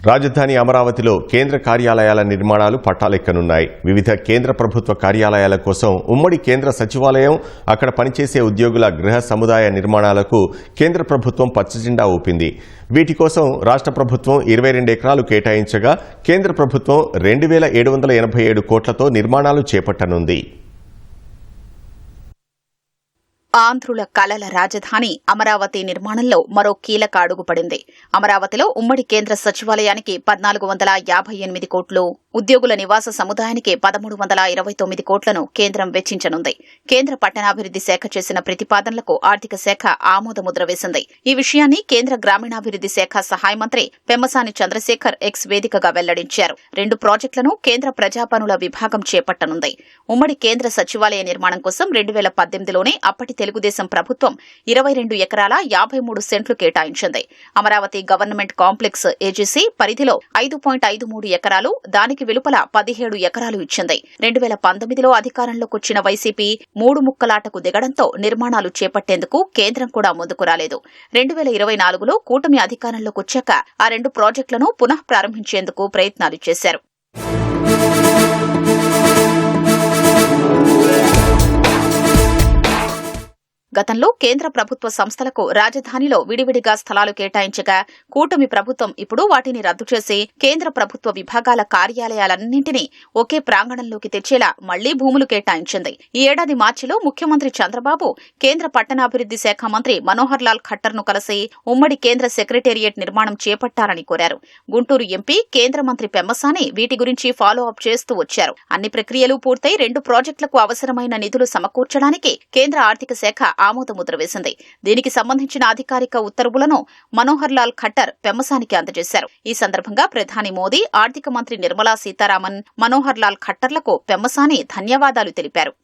రాజధాని అమరావతిలో కేంద్ర కార్యాలయాల నిర్మాణాలు పట్టాలెక్కనున్నాయి. వివిధ కేంద్ర ప్రభుత్వ కార్యాలయాల కోసం ఉమ్మడి కేంద్ర సచివాలయం, అక్కడ పనిచేసే ఉద్యోగుల గృహ సముదాయ నిర్మాణాలకు కేంద్ర ప్రభుత్వం పచ్చజెండా ఊపింది. వీటి కోసం రాష్ట్ర ప్రభుత్వం 22 ఎకరాలు కేటాయించగా కేంద్ర ప్రభుత్వం 2787 కోట్లతో నిర్మాణాలు చేపట్టనుంది. ఆంధ్రుల కలల రాజధాని అమరావతి నిర్మాణంలో మరో కీలక అడుగు పడింది. అమరావతిలో ఉమ్మడి కేంద్ర సచివాలయానికి 1458 కోట్లు, ఉద్యోగుల నివాస సముదాయానికి 1329 కోట్లను కేంద్రం వెచ్చించనుంది. కేంద్ర పట్టణాభివృద్ది శాఖ చేసిన ప్రతిపాదనలకు ఆర్థిక శాఖ ఆమోదముద్ర వేసింది. ఈ విషయాన్ని కేంద్ర గ్రామీణాభివృద్ది శాఖ సహాయ మంత్రి పెమ్మసాని చంద్రశేఖర్ ఎక్స్ వేదికగా వెల్లడించారు. 2 ప్రాజెక్టులను కేంద్ర ప్రజాపనుల విభాగం చేపట్టనుంది. ఉమ్మడి కేంద్ర సచివాలయ నిర్మాణం కోసం 2018లోనే అప్పటి తెలుగుదేశం ప్రభుత్వం 22 ఎకరాల 53 సెంట్లు కేటాయించింది. అమరావతి గవర్నమెంట్ కాంప్లెక్స్ ఏజీసీ పరిధిలో 5.53 ఎకరాలు, దానికి వెలుపల 17 ఎకరాలు ఇచ్చింది. 2019లో అధికారంలోకొచ్చిన వైసీపీ 3 ముక్కలాటకు దిగడంతో నిర్మాణాలు చేపట్టేందుకు కేంద్రం కూడా ముందుకు రాలేదు. 2024లో కూటమి అధికారంలోకొచ్చాక ఆ 2 ప్రాజెక్టులను పునః ప్రారంభించేందుకు ప్రయత్నాలు చేశారు. గతంలో కేంద్ర ప్రభుత్వ సంస్థలకు రాజధానిలో విడివిడిగా స్థలాలు కేటాయించగా కూటమి ప్రభుత్వం ఇప్పుడు వాటిని రద్దు చేసి కేంద్ర ప్రభుత్వ విభాగాల కార్యాలయాలన్నింటినీ ఒకే ప్రాంగణంలోకి తెచ్చేలా మళ్లీ భూములు కేటాయించింది. ఈ ఏడాది మార్చిలో ముఖ్యమంత్రి చంద్రబాబు కేంద్ర పట్టణాభివృద్ది శాఖ మంత్రి మనోహర్ లాల్ ఖట్టర్ ను కలిసి ఉమ్మడి కేంద్ర సెక్రటేరియట్ నిర్మాణం చేపట్టాలని కోరారు. గుంటూరు ఎంపీ కేంద్ర మంత్రి పెమ్మసాని వీటి గురించి ఫాలో అప్ చేస్తూ వచ్చారు. అన్ని ప్రక్రియలు పూర్తయి 2 ప్రాజెక్టులకు అవసరమైన నిధులు సమకూర్చడానికి కేంద్ర ఆర్థిక శాఖ ఆమోదముద్ర వేసింది. దీనికి సంబంధించిన అధికారిక ఉత్తర్వులను మనోహర్ లాల్ ఖట్టర్ పెమ్మసానికి అందజేశారు. ఈ సందర్భంగా ప్రధాని మోదీ, ఆర్థిక మంత్రి నిర్మలా సీతారామన్, మనోహర్ లాల్ ఖట్టర్లకు పెమ్మసాని ధన్యవాదాలు తెలిపారు.